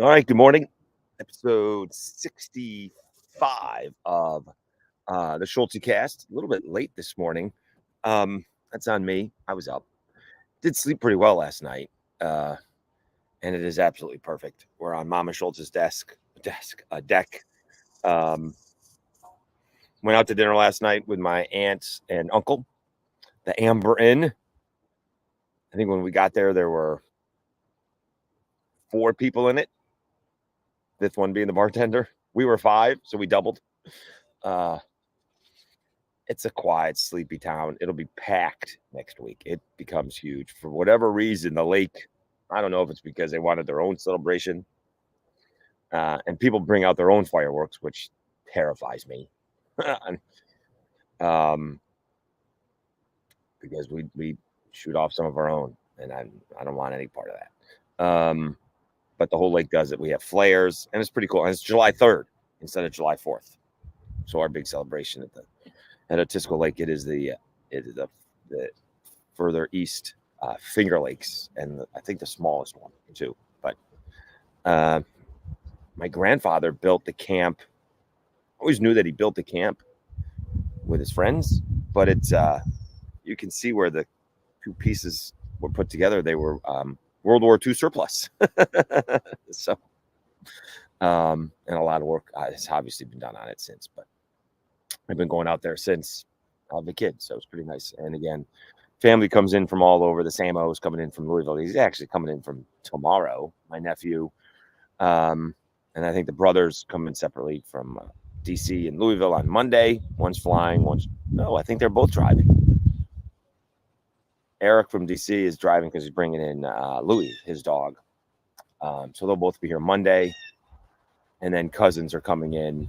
All right, good morning. Episode 65 of the Schulte cast. A little bit late this morning. That's on me. I was up. Did sleep pretty well last night. Uh, and it is absolutely perfect. We're on Mama Schultz's deck. Um, went out to dinner last night with my aunts and uncle, the Amber Inn. I think when we got there were 4 people in it. Fifth one being the bartender. We were 5, so we doubled. Uh, it's a quiet, sleepy town. It'll be packed next week. It becomes huge. For whatever reason, the lake, I don't know if it's because they wanted their own celebration. And people bring out their own fireworks, which terrifies me. um, because we shoot off some of our own, and I don't want any part of that. But the whole lake does it. We have flares, and it's pretty cool. And it's July 3rd instead of July 4th. So our big celebration at Otisco Lake, it is the further east Finger Lakes, and I think the smallest one too. But my grandfather built the camp. I always knew that he built the camp with his friends, but it's you can see where the 2 pieces were put together. They were World War II surplus. So and a lot of work has obviously been done on it since, but I've been going out there since the kid, so it's pretty nice. And again, family comes in from all over. The Samo's coming in from Louisville. He's actually coming in from tomorrow, my nephew. And I think the brothers come in separately from DC and Louisville on Monday. One's flying, I think they're both driving. Eric from DC is driving because he's bringing in Louis, his dog. So they'll both be here Monday. And then cousins are coming in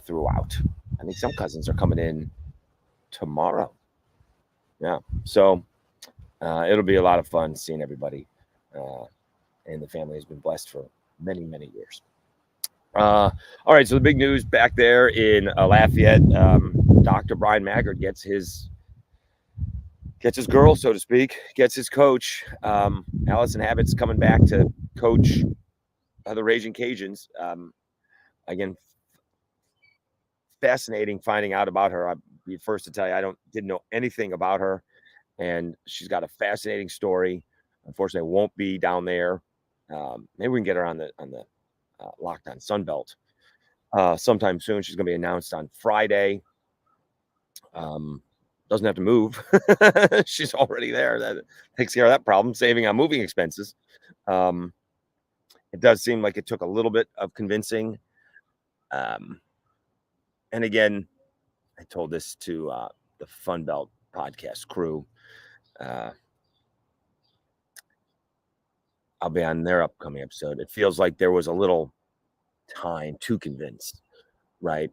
throughout. I think some cousins are coming in tomorrow. Yeah. So it'll be a lot of fun seeing everybody. And the family has been blessed for many, many years. All right. So the big news back there in Lafayette, Dr. Brian Maggard gets his girl, so to speak, gets his coach. Allison Habetz coming back to coach the Raging Cajuns. Again, fascinating finding out about her. I'll be first to tell you, didn't know anything about her, and she's got a fascinating story. Unfortunately, I won't be down there. Maybe we can get her on the Locked On Sunbelt sometime soon. She's going to be announced on Friday. Doesn't have to move. She's already there. That takes care of that problem, saving on moving expenses. It does seem like it took a little bit of convincing. And again, I told this to the Fun Belt podcast crew. I'll be on their upcoming episode. It feels like there was a little time to convince, right?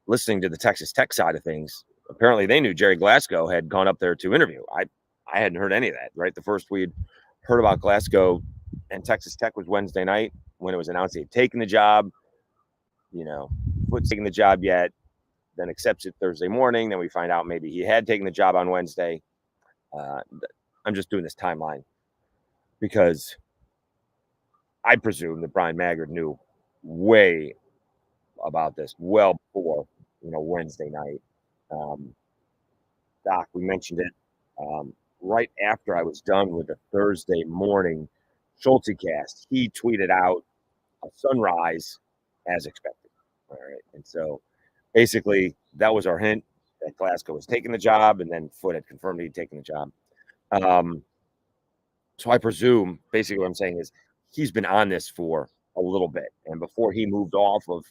Listening to the Texas Tech side of things, apparently they knew Jerry Glasgow had gone up there to interview. I hadn't heard any of that, right? The first we'd heard about Glasgow and Texas Tech was Wednesday night when it was announced he had taken the job. Foot's taken the job yet, then accepts it Thursday morning. Then we find out maybe he had taken the job on Wednesday. I'm just doing this timeline because I presume that Brian Maggard knew way about this well before, Wednesday night. Doc, we mentioned it right after I was done with the Thursday morning Schulte cast. He tweeted out a sunrise as expected. All right. And so basically that was our hint that Glasgow was taking the job, and then Foot had confirmed he'd taken the job. So I presume basically what I'm saying is he's been on this for a little bit. And before he moved off of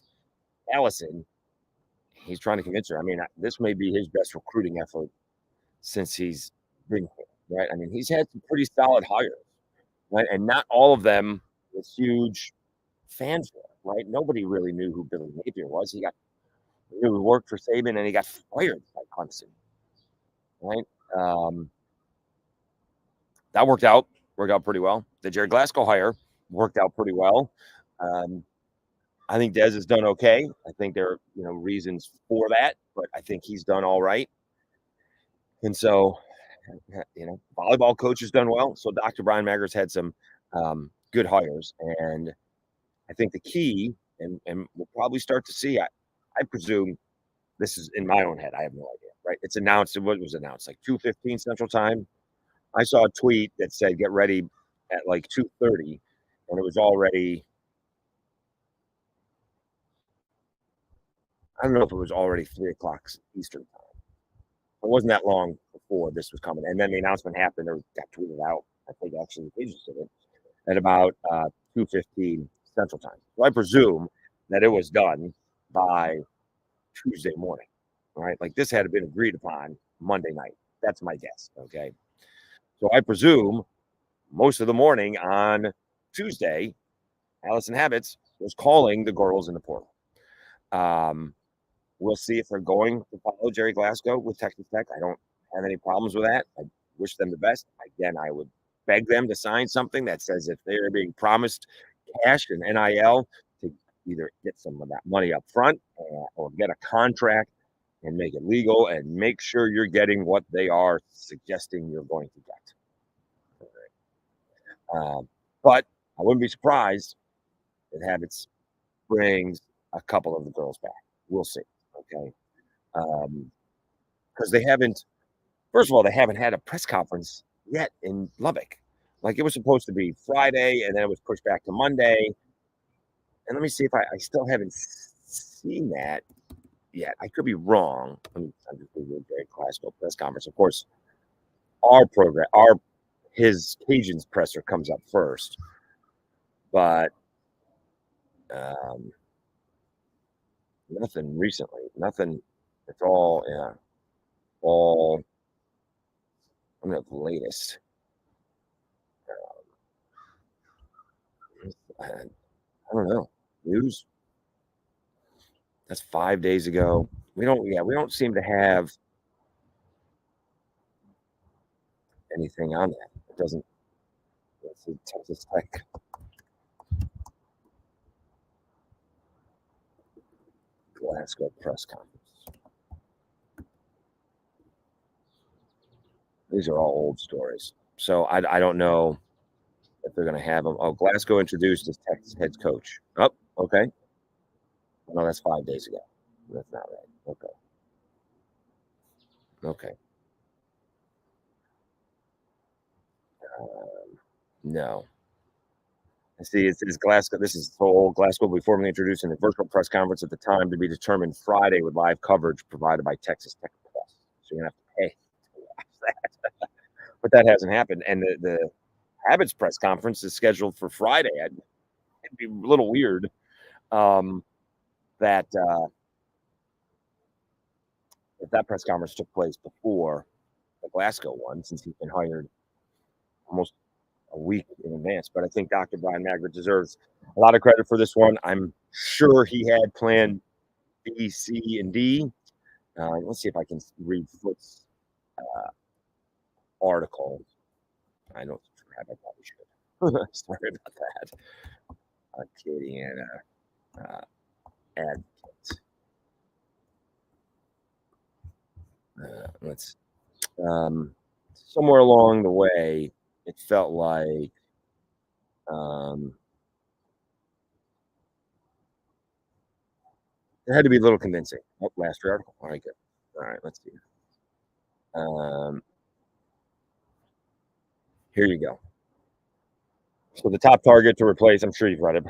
Allison, he's trying to convince her. I mean, this may be his best recruiting effort since he's been here, right? I mean, he's had some pretty solid hires, right? And not all of them with huge fanfare, right? Nobody really knew who Billy Napier was. He worked for Saban, and he got fired by Clemson, right? That worked out pretty well. The Jerry Glasgow hire worked out pretty well. I think Dez has done okay. I think there are reasons for that, but I think he's done all right. And so, volleyball coach has done well. So Dr. Brian Maggard's had some good hires. And I think the key, and we'll probably start to see, I presume this is in my own head. I have no idea, right? It's announced. What was announced? Like 2:15 Central Time. I saw a tweet that said, "Get ready at like 2:30," and it was already. I don't know if it was already 3 o'clock Eastern time. It wasn't that long before this was coming, and then the announcement happened or got tweeted out. I think actually the pages did it at about 2:15 Central Time. So I presume that it was done by Tuesday morning, right? Like this had been agreed upon Monday night. That's my guess. Okay. So I presume most of the morning on Tuesday, Allison Habetz was calling the girls in the portal. We'll see if they're going to follow Jerry Glasgow with Texas Tech. I don't have any problems with that. I wish them the best. Again, I would beg them to sign something that says if they're being promised cash and NIL to either get some of that money up front or get a contract and make it legal and make sure you're getting what they are suggesting you're going to get. But I wouldn't be surprised if Habetz brings a couple of the girls back. We'll see. Okay. Because they haven't, first of all, they haven't had a press conference yet in Lubbock. Like it was supposed to be Friday and then it was pushed back to Monday. And let me see if I still haven't seen that yet. I could be wrong. I'm just doing a very classical press conference. Of course, our program, his Cajuns presser comes up first. But nothing recently. Nothing. It's all, I'm the latest. I don't know. News. That's 5 days ago. We don't seem to have anything on that. It doesn't. Let's see, Texas Tech. Glasgow press conference. These are all old stories. So I don't know if they're going to have them. Oh, Glasgow introduced as Texas head coach. Oh, okay. No, that's 5 days ago. That's not right. Okay. Okay. No. I see. It's Glasgow. This is full. Glasgow will be formally introduced in a virtual press conference at the time to be determined Friday with live coverage provided by Texas Tech Plus. So you're going to have to pay to watch that. But that hasn't happened. And the Habetz press conference is scheduled for Friday. It'd be a little weird that if that press conference took place before the Glasgow one, since he's been hired almost a week in advance. But I think Dr. Brian Magritte deserves a lot of credit for this one. I'm sure he had plan B, C, and D. Let's see if I can read Foot's article. I don't have. I probably should. Sorry about that. Acadiana advocate. Let's somewhere along the way, it felt like it had to be a little convincing. Oh, last article. All right, good. All right, let's see. Here you go. So the top target to replace, I'm sure you've read it,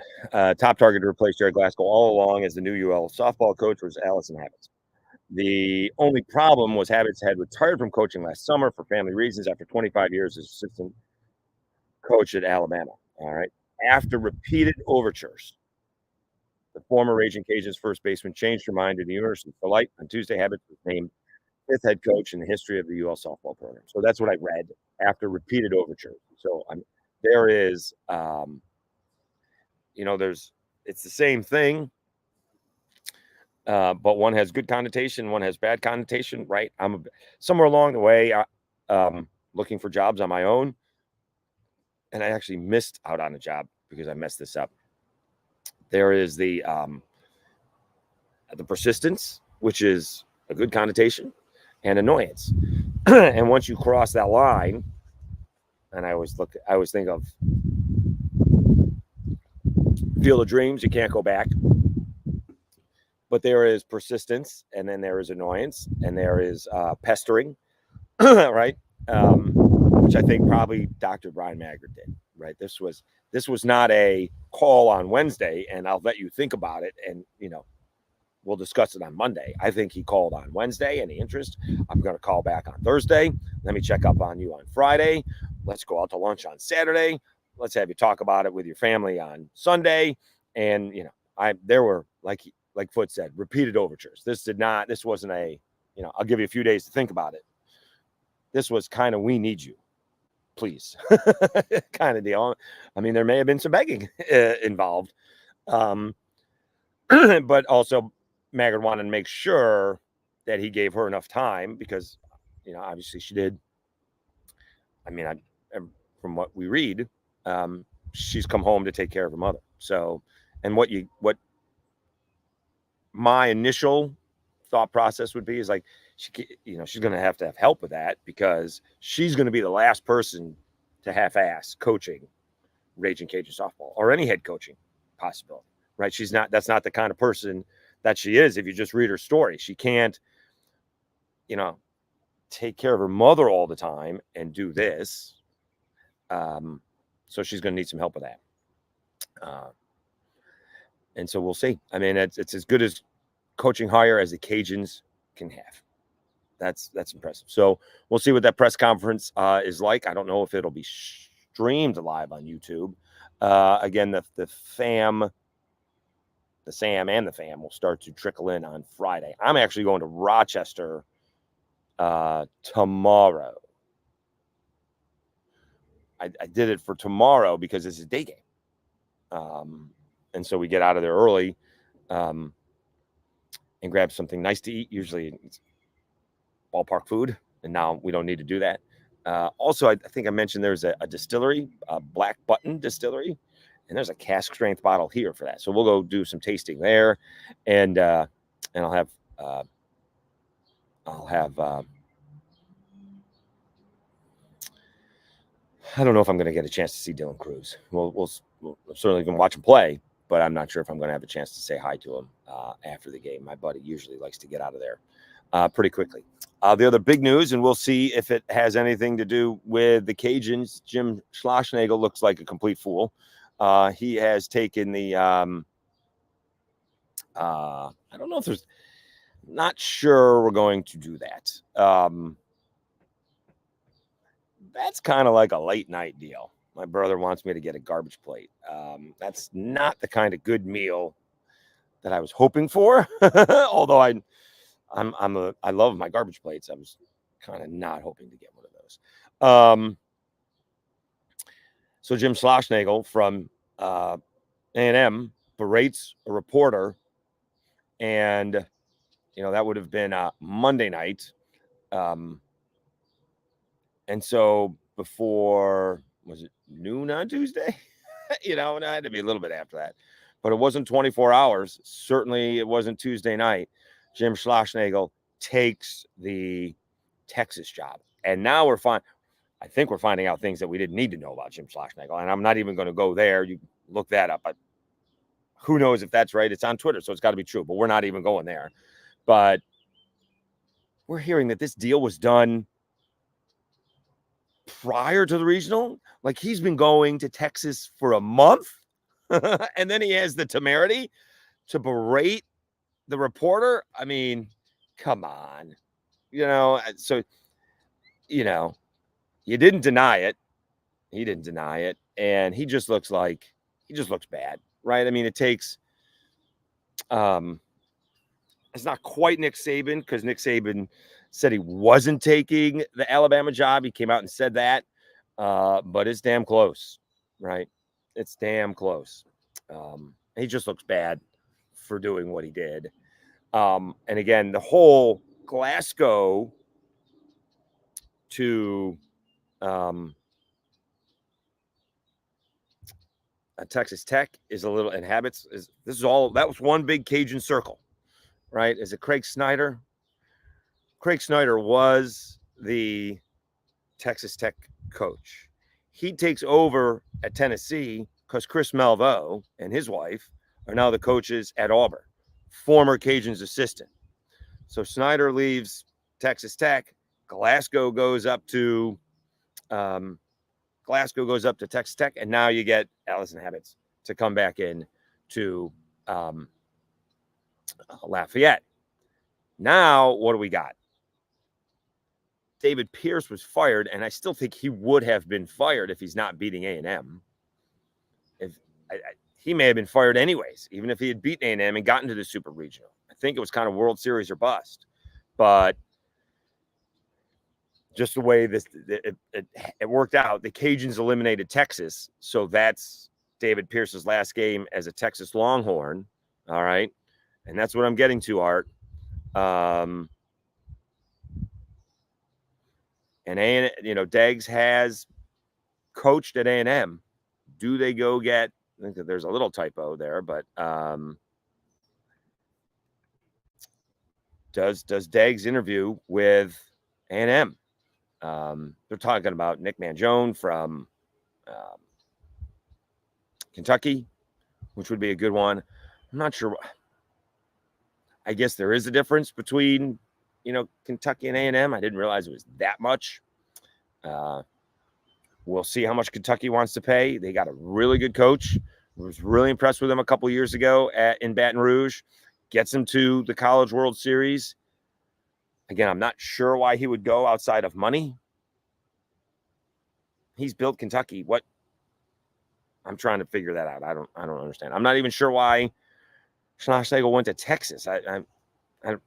top target to replace Jerry Glasgow all along as the new UL softball coach was Allison Habetz. The only problem was Habetz had retired from coaching last summer for family reasons after 25 years as assistant coach at Alabama. All right. After repeated overtures, the former Raging Cajuns first baseman changed her mind to the University of Light. On Tuesday, Habetz was named fifth head coach in the history of the UL softball program. So that's what I read after repeated overtures. So there is, it's the same thing, but one has good connotation, one has bad connotation, right? I'm somewhere along the way looking for jobs on my own, and I actually missed out on a job because I messed this up. There is the persistence, which is a good connotation, and annoyance. And once you cross that line, and I always think of Field of Dreams, you can't go back. But there is persistence, and then there is annoyance, and there is pestering, right? Which I think probably Dr. Brian Maggard did, right? This was not a call on Wednesday, and I'll let you think about it, and we'll discuss it on Monday. I think he called on Wednesday. Any interest? I'm going to call back on Thursday. Let me check up on you on Friday. Let's go out to lunch on Saturday. Let's have you talk about it with your family on Sunday. And there were like Foote said, repeated overtures. This wasn't a, I'll give you a few days to think about it. This was kind of, we need you, please, kind of deal. I mean, there may have been some begging involved, but also Maggard wanted to make sure that he gave her enough time because, obviously she did. I mean, from what we read, she's come home to take care of her mother. So, and what my initial thought process would be is like, she's going to have help with that because she's going to be the last person to half-ass coaching Raging Cajun softball or any head coaching possibility, right? That's not the kind of person that she is. If you just read her story, she can't, take care of her mother all the time and do this. So she's going to need some help with that. And so we'll see. I mean, it's as good as coaching hire as the Cajuns can have. That's impressive. So we'll see what that press conference is like. I don't know if it'll be streamed live on YouTube. Again, the Sam and the fam will start to trickle in on Friday. I'm actually going to Rochester tomorrow. I did it for tomorrow because it's a day game. And so we get out of there early and grab something nice to eat. Usually it's ballpark food, and now we don't need to do that. Also, I think I mentioned there's a distillery, a Black Button distillery, and there's a cask strength bottle here for that. So we'll go do some tasting there, and I'll have I don't know if I'm going to get a chance to see Dylan Cruz. We'll certainly can watch him play, but I'm not sure if I'm going to have a chance to say hi to him after the game. My buddy usually likes to get out of there pretty quickly. The other big news, and we'll see if it has anything to do with the Cajuns, Jim Schlossnagle looks like a complete fool. He has taken the I don't know if there's not sure we're going to do that. That's kind of like a late night deal. My brother wants me to get a garbage plate. That's not the kind of good meal that I was hoping for. Although I love my garbage plates. I was kind of not hoping to get one of those. So Jim Schlossnagle from A&M berates a reporter, and that would have been Monday night. And so before, was it noon on Tuesday? And it had to be a little bit after that. But it wasn't 24 hours. Certainly it wasn't Tuesday night. Jim Schlossnagle takes the Texas job. And now I think we're finding out things that we didn't need to know about Jim Schlossnagle. And I'm not even going to go there. You look that up. But who knows if that's right? It's on Twitter, so it's got to be true. But we're not even going there. But we're hearing that this deal was done prior to the regional. Like, he's been going to Texas for a month. And then he has the temerity to berate the reporter. I mean, come on. So, you didn't deny it. He didn't deny it. And he just looks bad, right? I mean, it takes, it's not quite Nick Saban, because Nick Saban said he wasn't taking the Alabama job. He came out and said that, but it's damn close, right? It's damn close. He just looks bad for doing what he did. And again, the whole Glasgow to Texas Tech is a little, and Habetz that was one big Cajun circle, right? Is it Craig Snyder? Craig Snyder was the Texas Tech coach. He takes over at Tennessee because Chris Malveaux and his wife are now the coaches at Auburn, former Cajuns assistant. So Snyder leaves Texas Tech. Glasgow goes up to Texas Tech, and now you get Allison Habetz to come back in to Lafayette. Now, what do we got? David Pierce was fired, and I still think he would have been fired if he's not beating A&M. He may have been fired anyways, even if he had beaten A&M and gotten to the Super Regional. I think it was kind of World Series or bust. But just the way it worked out, the Cajuns eliminated Texas, so that's David Pierce's last game as a Texas Longhorn. All right, and that's what I'm getting to, Art. And Deggs has coached at A&M. Do they go get? I think that there's a little typo there, but does Deggs interview with A&M? They're talking about Nick Mangione from Kentucky, which would be a good one. I'm not sure. I guess there is a difference between, Kentucky and A&M. I didn't realize it was that much. We'll see how much Kentucky wants to pay. They got a really good coach. I was really impressed with him a couple years ago in Baton Rouge. Gets him to the College World Series. Again, I'm not sure why he would go outside of money. He's built Kentucky. What? I'm trying to figure that out. I don't understand. I'm not even sure why Schlossnagle went to Texas. I don't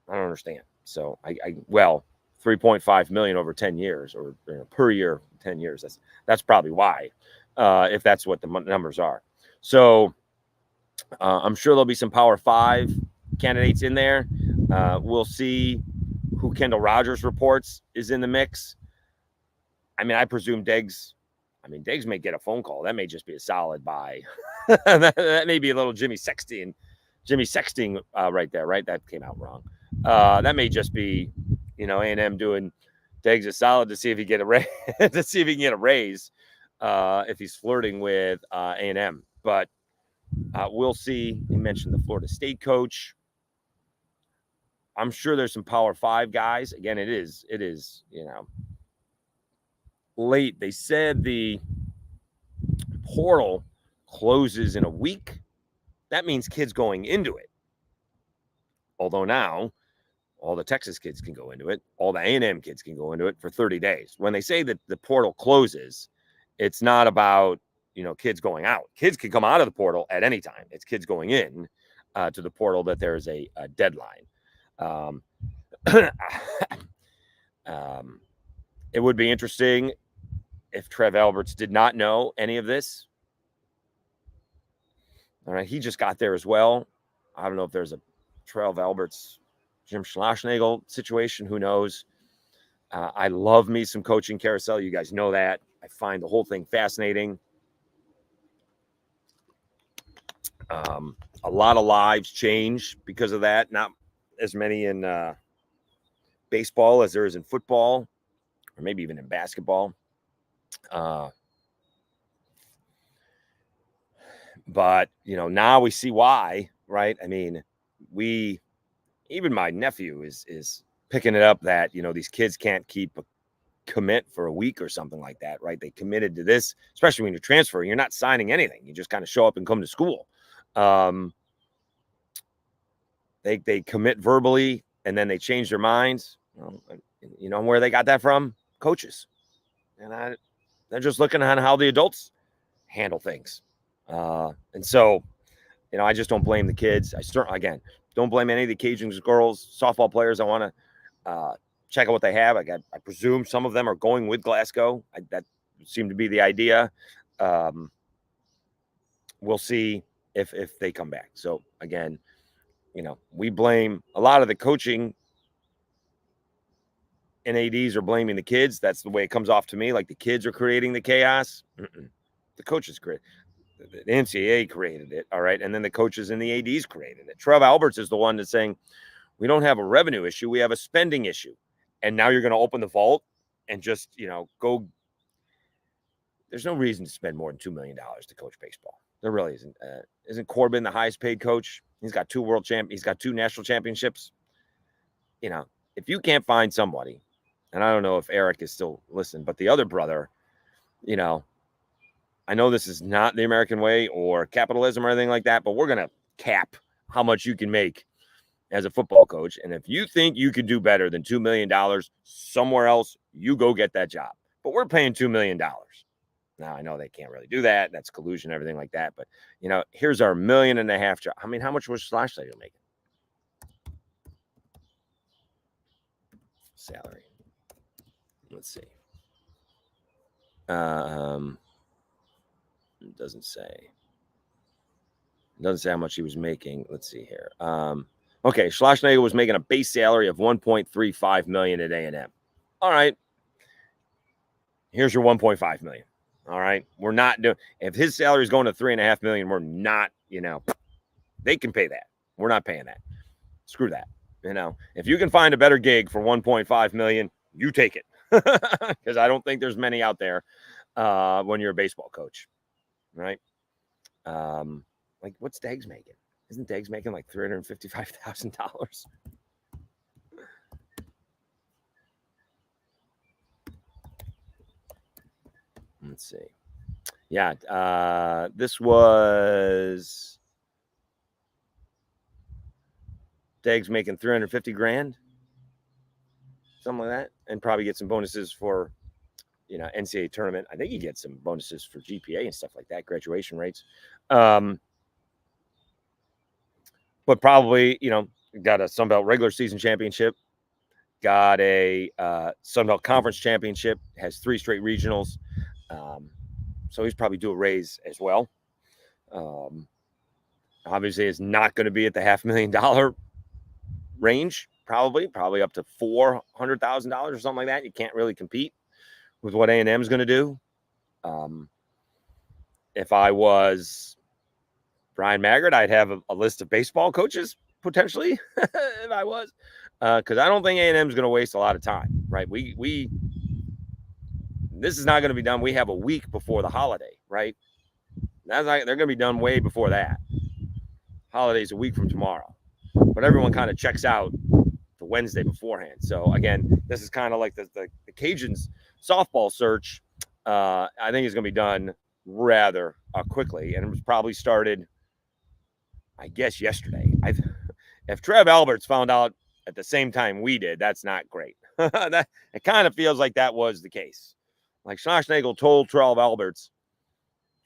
understand. So well, $3.5 million over 10 years, or per year 10 years. That's probably why, if that's what the numbers are. So I'm sure there'll be some Power 5 candidates in there. We'll see who Kendall Rogers reports is in the mix. I mean, I presume Deggs may get a phone call. That may just be a solid buy. that may be a little Jimmy Sexton right there, right? That came out wrong. That may just be, A&M doing Deggs a solid to see if he get a raise, to see if he can get a raise if he's flirting with A&M. But we'll see. You mentioned the Florida State coach. I'm sure there's some Power 5 guys. Again, it is, late. They said the portal closes in a week. That means kids going into it. Although now all the Texas kids can go into it. All the A&M kids can go into it for 30 days. When they say that the portal closes, it's not about, kids going out. Kids can come out of the portal at any time. It's kids going in to the portal that there's a deadline. It would be interesting if Trev Alberts did not know any of this. All right, he just got there as well. I don't know if there's a Trev Alberts, Jim Schlossnagle situation. Who knows? I love me some coaching carousel. You guys know that. I find the whole thing fascinating. A lot of lives change because of that. Not as many in baseball as there is in football, or maybe even in basketball. But, now we see why, right? I mean, even my nephew is picking it up that, these kids can't keep a commit for a week or something like that, right? They committed to this, especially when you're transferring. You're not signing anything. You just kind of show up and come to school. They commit verbally and then they change their minds. You know where they got that from? Coaches. And they're just looking on how the adults handle things. And so, I just don't blame the kids. I don't blame any of the Cajuns girls, softball players. I want to check out what they have. I presume some of them are going with Glasgow. That seemed to be the idea. We'll see if they come back. So again, we blame a lot of the coaching, and ADs are blaming the kids. That's the way it comes off to me. Like the kids are creating the chaos. The coaches create. The NCAA created it, all right, and then the coaches and the ADs created it. Trev Alberts is the one that's saying, we don't have a revenue issue, we have a spending issue. And now you're going to open the vault and just, go. there's no reason to spend more than $2 million to coach baseball. There really isn't. Isn't Corbin the highest paid coach? He's got he's got 2 national championships. You know, if you can't find somebody, and I don't know if Eric is still listening, but the other brother, you know, I know this is not the American way or capitalism or anything like that, but we're going to cap how much you can make as a football coach. And if you think you could do better than $2 million somewhere else, you go get that job. But we're paying $2 million. Now, I know they can't really do that. That's collusion, everything like that. But, you know, here's our $1.5 million job. I mean, how much was Schlossnagle making? Salary. Let's see. It doesn't say. It doesn't say how much he was making. Let's see here. Okay, Schlossnagle was making a base salary of $1.35 million at A&M. All right. Here's your $1.5 million. All right. We're not doing, if his salary is going to $3.5 million, we're not, you know, they can pay that. We're not paying that. Screw that. You know, if you can find a better gig for $1.5 million, you take it. Because I don't think there's many out there when you're a baseball coach. Right. Like, what's Deggs making? Isn't Deggs making like $355,000? Let's see. Yeah, this was Deggs making $350,000, something like that, and probably get some bonuses for, you know, NCAA tournament. I think you get some bonuses for GPA and stuff like that, graduation rates. But probably, you know, got a Sun Belt regular season championship, got a Sun Belt Conference championship, has 3 straight regionals. So he's probably due a raise as well. Obviously, it's not going to be at the $500,000 range, probably up to $400,000 or something like that. You can't really compete with what A&M is going to do. If I was Brian Maggard, I'd have a list of baseball coaches potentially if I was, because I don't think A&M is going to waste a lot of time, right? This is not going to be done. We have a week before the holiday, right? They're going to be done way before that. Holiday's a week from tomorrow, but everyone kind of checks out the Wednesday beforehand. So again, this is kind of like the Cajuns softball search. I think it's going to be done rather quickly, and it was probably started, I guess, yesterday. If Trev Alberts found out at the same time we did, that's not great. It kind of feels like that was the case. Like Schlossnagle told Trev Alberts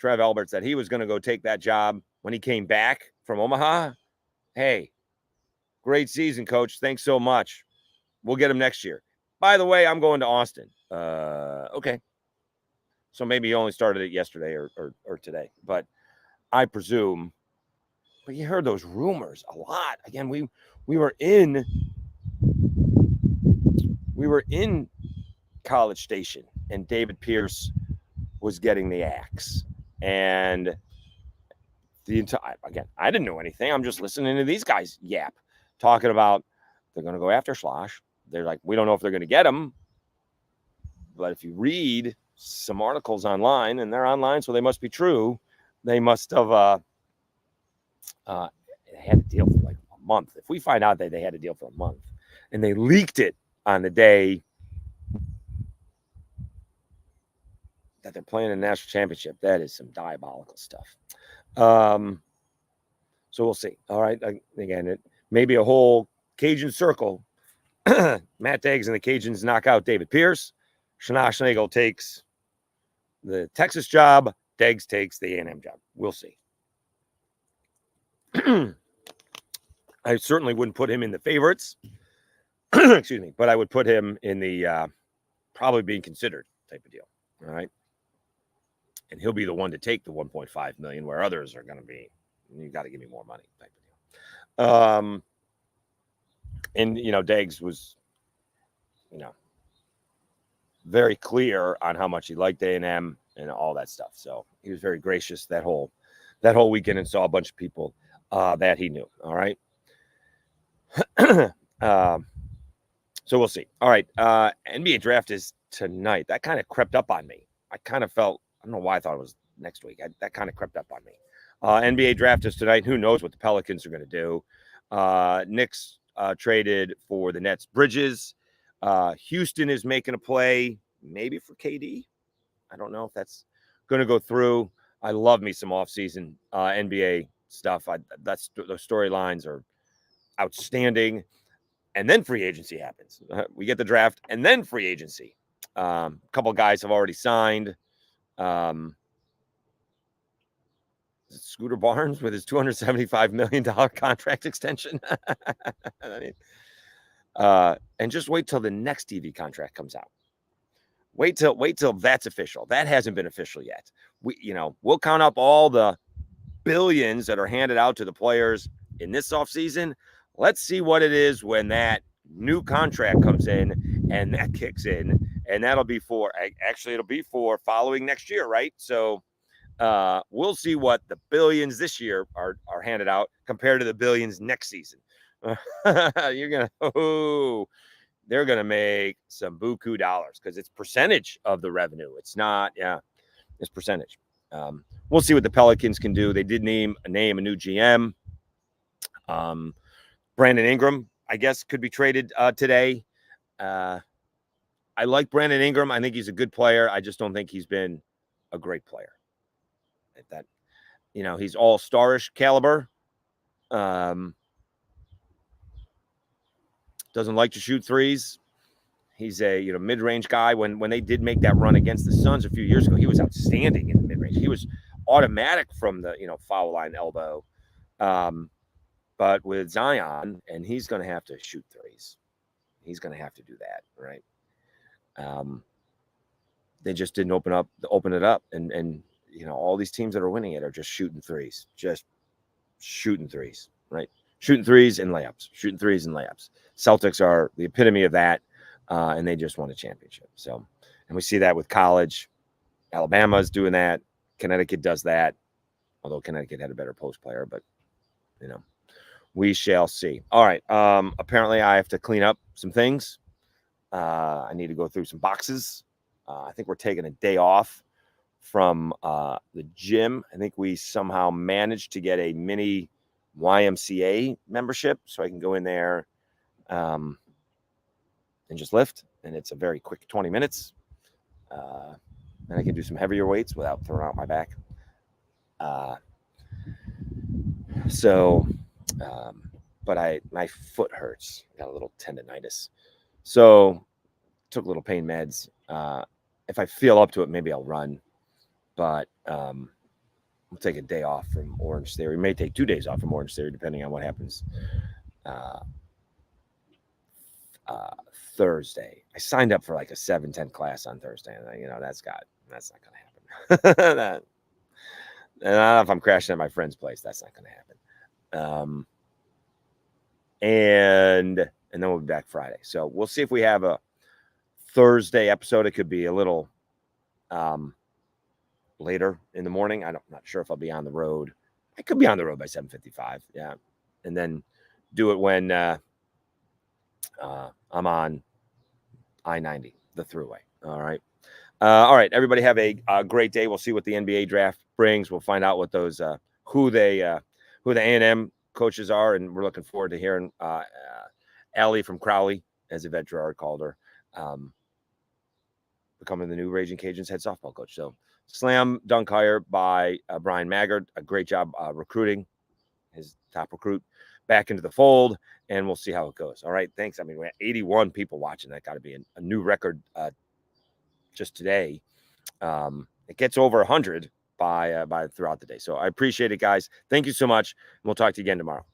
that he was going to go take that job when he came back from Omaha. Hey, great season, coach. Thanks so much. We'll get him next year. By the way, I'm going to Austin. Okay. So maybe he only started it yesterday or today, but I presume. But you heard those rumors a lot. Again, we were in College Station, and David Pierce was getting the axe. And again, I didn't know anything. I'm just listening to these guys yap, talking about they're going to go after Schloss. They're like, we don't know if they're going to get him. But if you read some articles online, and they're online, so they must be true, they must have had a deal for like a month. If we find out that they had a deal for a month and they leaked it on the day that they're playing a national championship, that is some diabolical stuff. So we'll see. All right. Again, it may be a whole Cajun circle. Matt Deggs and the Cajuns knock out David Pierce. Schlossnagle takes the Texas job. Deggs takes the A&M job. We'll see. I certainly wouldn't put him in the favorites. Excuse me. But I would put him in the probably being considered type of deal. All right. And he'll be the one to take the $1.5 million, where others are going to be, you got to give me more money type of deal. And, you know, Deggs was, you know, very clear on how much he liked A&M and all that stuff. So he was very gracious that whole weekend, and saw a bunch of people that he knew. All right. So we'll see. All right. NBA draft is tonight. That kind of crept up on me. I kind of felt I don't know why I thought it was next week. That kind of crept up on me. NBA draft is tonight. Who knows what the Pelicans are going to do? Knicks traded for the Nets. Bridges. Houston is making a play, maybe for KD. I don't know if that's going to go through. I love me some offseason NBA stuff. Those storylines are outstanding. And then free agency happens. We get the draft, and then free agency. A couple of guys have already signed. Scooter Barnes with his $275 million contract extension. I mean, and just wait till the next TV contract comes out. Wait till that's official. That hasn't been official yet. We'll count up all the billions that are handed out to the players in this offseason. Let's see what it is when that new contract comes in and that kicks in. And that'll be it'll be for following next year, right? So we'll see what the billions this year are handed out compared to the billions next season. They're going to make some buku dollars because it's percentage of the revenue. It's not, it's percentage. We'll see what the Pelicans can do. They did name a new GM. Brandon Ingram, I guess, could be traded today. I like Brandon Ingram. I think he's a good player. I just don't think he's been a great player. He's all-starish caliber. Doesn't like to shoot threes. He's a mid-range guy. When they did make that run against the Suns a few years ago, he was outstanding in the mid-range. He was automatic from the foul line elbow. But with Zion, and he's going to have to shoot threes. He's going to have to do that, right? They just didn't open it up, and all these teams that are winning it are just shooting threes, right? Shooting threes and layups. Celtics are the epitome of that, and they just won a championship. So, and we see that with college. Alabama's doing that. Connecticut does that, although Connecticut had a better post player, but we shall see. All right. Apparently I have to clean up some things. I need to go through some boxes. I think we're taking a day off from the gym. I think we somehow managed to get a mini YMCA membership, so I can go in there and just lift, and it's a very quick 20 minutes. And I can do some heavier weights without throwing out my back. But my foot hurts. I got a little tendonitis, so took little pain meds. If I feel up to it, maybe I'll run, but we'll take a day off from Orange Theory. We may take 2 days off from Orange Theory, depending on what happens. Thursday, I signed up for like a 7:10 class on Thursday, and that's not going to happen. And I don't know if I'm crashing at my friend's place. That's not going to happen. And then we'll be back Friday. So we'll see if we have a Thursday episode. It could be a little later in the morning. I'm not sure if I'll be on the road. I could be on the road by 7:55. Yeah. And then do it when I'm on I-90, the thruway. All right. All right. Everybody have a great day. We'll see what the NBA draft brings. We'll find out what those who the A&M coaches are, and we're looking forward to hearing Allie from Crowley, as Yvette Gerard called her, becoming the new Raging Cajuns head softball coach. So slam dunk hire by Brian Maggard. A great job recruiting his top recruit back into the fold, and we'll see how it goes. All right. Thanks. I mean, we had 81 people watching. That got to be a new record just today. It gets over 100 by throughout the day. So I appreciate it, guys. Thank you so much. We'll talk to you again tomorrow.